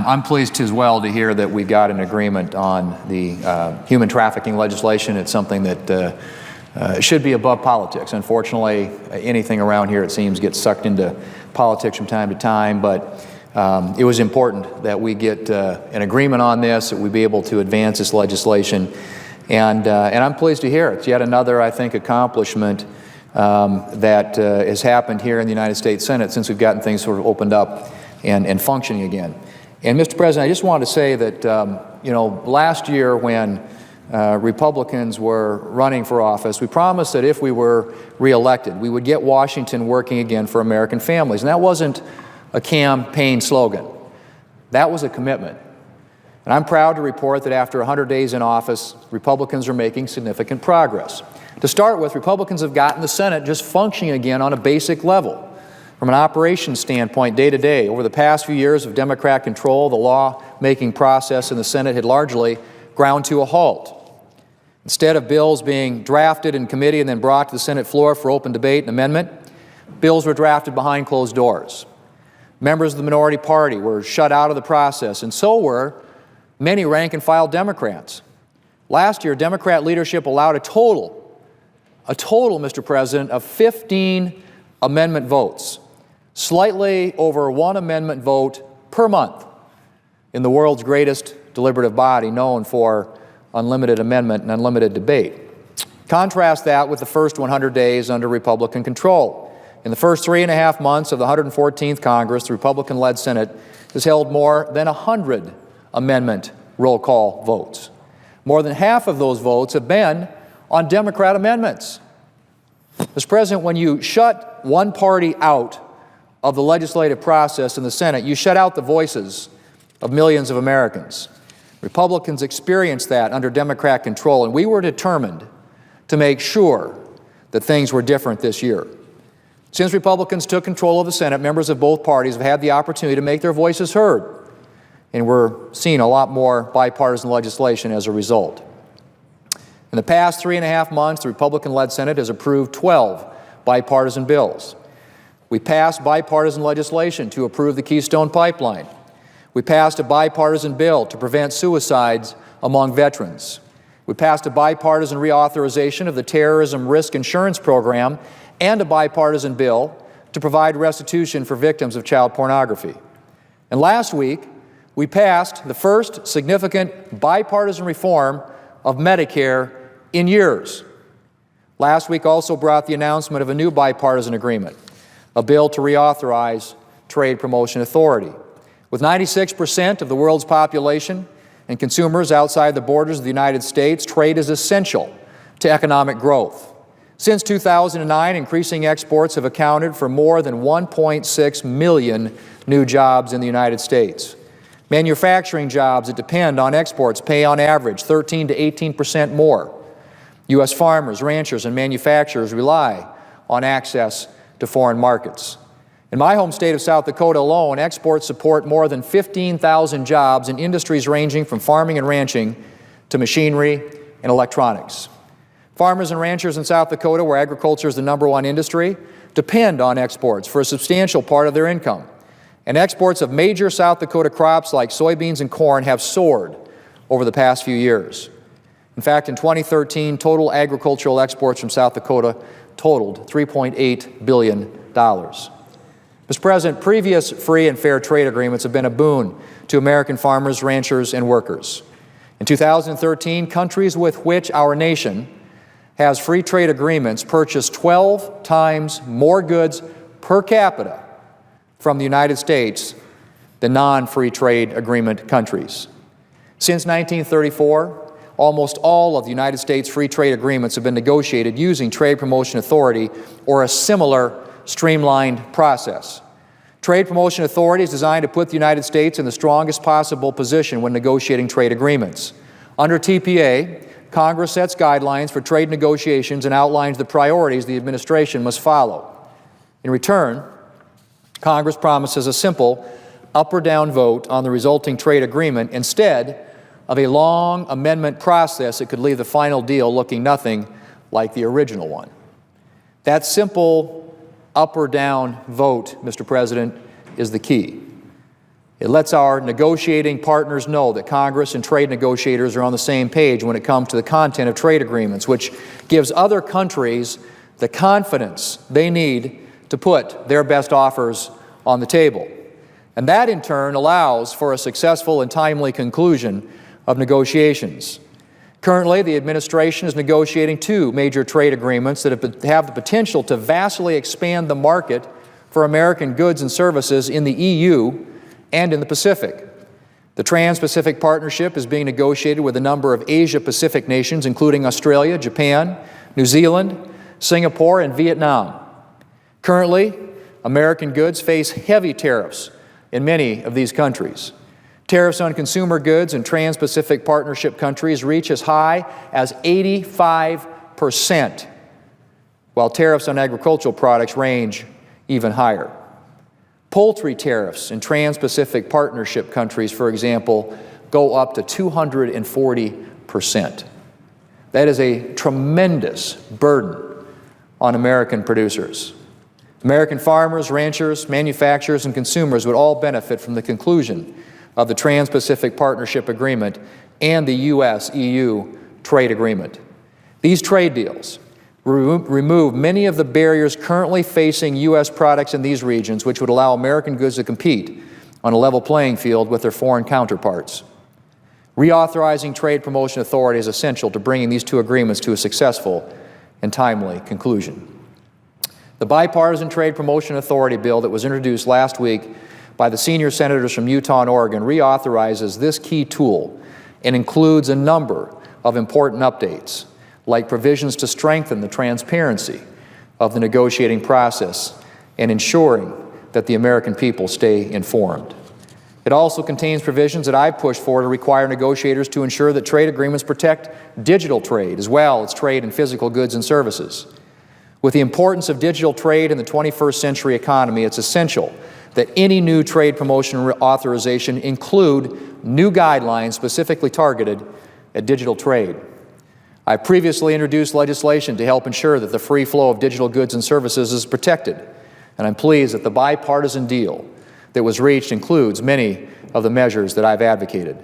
I'm pleased as well to hear that we got an agreement on the human trafficking legislation. It's something that should be above politics. Unfortunately, anything around here, it seems, gets sucked into politics from time to time, but it was important that we get an agreement on this, that we be able to advance this legislation, and I'm pleased to hear it. It's yet another, I think, accomplishment that has happened here in the United States Senate since we've gotten things sort of opened up and functioning again. And Mr. President, I just wanted to say that, you know, last year when Republicans were running for office, we promised that if we were reelected, we would get Washington working again for American families. And that wasn't a campaign slogan. That was a commitment. And I'm proud to report that after 100 days in office, Republicans are making significant progress. To start with, Republicans have gotten the Senate just functioning again on a basic level. From an operations standpoint, day to day, over the past few years of Democrat control, the law-making process in the Senate had largely ground to a halt. Instead of bills being drafted in committee and then brought to the Senate floor for open debate and amendment, bills were drafted behind closed doors. Members of the minority party were shut out of the process, and so were many rank-and-file Democrats. Last year, Democrat leadership allowed a total, Mr. President, of 15 amendment votes, slightly over one amendment vote per month in the world's greatest deliberative body, known for unlimited amendment and unlimited debate. Contrast that with the first 100 days under Republican control. In the first 3.5 months of the 114th Congress, the Republican-led Senate has held more than 100 amendment roll call votes. More than half of those votes have been on Democrat amendments. Mr. President, when you shut one party out of the legislative process in the Senate, you shut out the voices of millions of Americans. Republicans experienced that under Democrat control, and we were determined to make sure that things were different this year. Since Republicans took control of the Senate, members of both parties have had the opportunity to make their voices heard, and we're seeing a lot more bipartisan legislation as a result. In the past 3.5 months, the Republican-led Senate has approved 12 bipartisan bills. We passed bipartisan legislation to approve the Keystone Pipeline. We passed a bipartisan bill to prevent suicides among veterans. We passed a bipartisan reauthorization of the Terrorism Risk Insurance Program and a bipartisan bill to provide restitution for victims of child pornography. And last week, we passed the first significant bipartisan reform of Medicare in years. Last week also brought the announcement of a new bipartisan agreement, a bill to reauthorize Trade Promotion Authority. With 96% of the world's population and consumers outside the borders of the United States, trade is essential to economic growth. Since 2009, increasing exports have accounted for more than 1.6 million new jobs in the United States. Manufacturing jobs that depend on exports pay on average 13 to 18% more. U.S. farmers, ranchers, and manufacturers rely on access to foreign markets. In my home state of South Dakota alone, exports support more than 15,000 jobs in industries ranging from farming and ranching to machinery and electronics. Farmers and ranchers in South Dakota, where agriculture is the #1 industry, depend on exports for a substantial part of their income. And exports of major South Dakota crops like soybeans and corn have soared over the past few years. In fact, in 2013, total agricultural exports from South Dakota totaled $3.8 billion. Mr. President, previous free and fair trade agreements have been a boon to American farmers, ranchers, and workers. In 2013, countries with which our nation has free trade agreements purchased 12 times more goods per capita from the United States than non-free trade agreement countries. Since 1934, almost all of the United States free trade agreements have been negotiated using Trade Promotion Authority or a similar streamlined process. Trade Promotion Authority is designed to put the United States in the strongest possible position when negotiating trade agreements. Under TPA, Congress sets guidelines for trade negotiations and outlines the priorities the administration must follow. In return, Congress promises a simple up or down vote on the resulting trade agreement instead of a long amendment process that could leave the final deal looking nothing like the original one. That simple up or down vote, Mr. President, is the key. It lets our negotiating partners know that Congress and trade negotiators are on the same page when it comes to the content of trade agreements, which gives other countries the confidence they need to put their best offers on the table. And that, in turn, allows for a successful and timely conclusion of negotiations. Currently, the administration is negotiating 2 major trade agreements that have the potential to vastly expand the market for American goods and services in the EU and in the Pacific. The Trans-Pacific Partnership is being negotiated with a number of Asia-Pacific nations, including Australia, Japan, New Zealand, Singapore, and Vietnam. Currently, American goods face heavy tariffs in many of these countries. Tariffs on consumer goods in Trans-Pacific Partnership countries reach as high as 85%, while tariffs on agricultural products range even higher. Poultry tariffs in Trans-Pacific Partnership countries, for example, go up to 240%. That is a tremendous burden on American producers. American farmers, ranchers, manufacturers, and consumers would all benefit from the conclusion of the Trans-Pacific Partnership Agreement and the U.S.-EU trade agreement. These trade deals remove many of the barriers currently facing U.S. products in these regions, which would allow American goods to compete on a level playing field with their foreign counterparts. Reauthorizing trade promotion authority is essential to bringing these 2 agreements to a successful and timely conclusion. The Bipartisan Trade Promotion Authority bill that was introduced last week by the senior senators from Utah and Oregon reauthorizes this key tool and includes a number of important updates, like provisions to strengthen the transparency of the negotiating process and ensuring that the American people stay informed. It also contains provisions that I've pushed for to require negotiators to ensure that trade agreements protect digital trade as well as trade in physical goods and services. With the importance of digital trade in the 21st century economy, it's essential that any new trade promotion authorization include new guidelines specifically targeted at digital trade. I previously introduced legislation to help ensure that the free flow of digital goods and services is protected, and I'm pleased that the bipartisan deal that was reached includes many of the measures that I've advocated.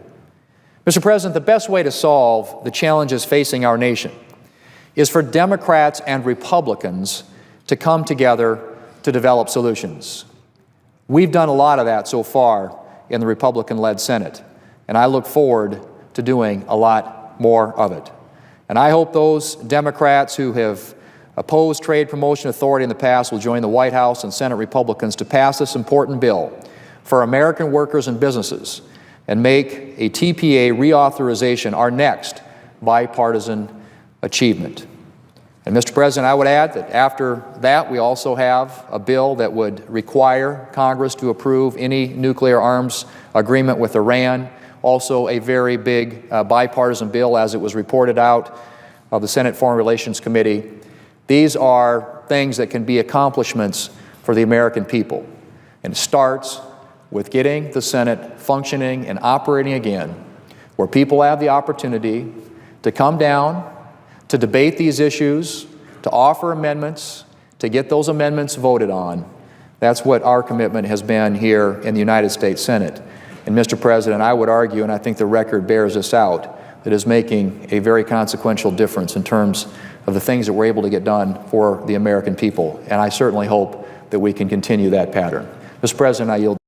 Mr. President, the best way to solve the challenges facing our nation is for Democrats and Republicans to come together to develop solutions. We've done a lot of that so far in the Republican-led Senate, and I look forward to doing a lot more of it. And I hope those Democrats who have opposed trade promotion authority in the past will join the White House and Senate Republicans to pass this important bill for American workers and businesses and make a TPA reauthorization our next bipartisan achievement. And Mr. President, I would add that after that, we also have a bill that would require Congress to approve any nuclear arms agreement with Iran, also a very big bipartisan bill as it was reported out of the Senate Foreign Relations Committee. These are things that can be accomplishments for the American people. And it starts with getting the Senate functioning and operating again, where people have the opportunity to come down, to debate these issues, to offer amendments, to get those amendments voted on. That's what our commitment has been here in the United States Senate. And Mr. President, I would argue, and I think the record bears this out, that is making a very consequential difference in terms of the things that we're able to get done for the American people. And I certainly hope that we can continue that pattern. Mr. President, I yield.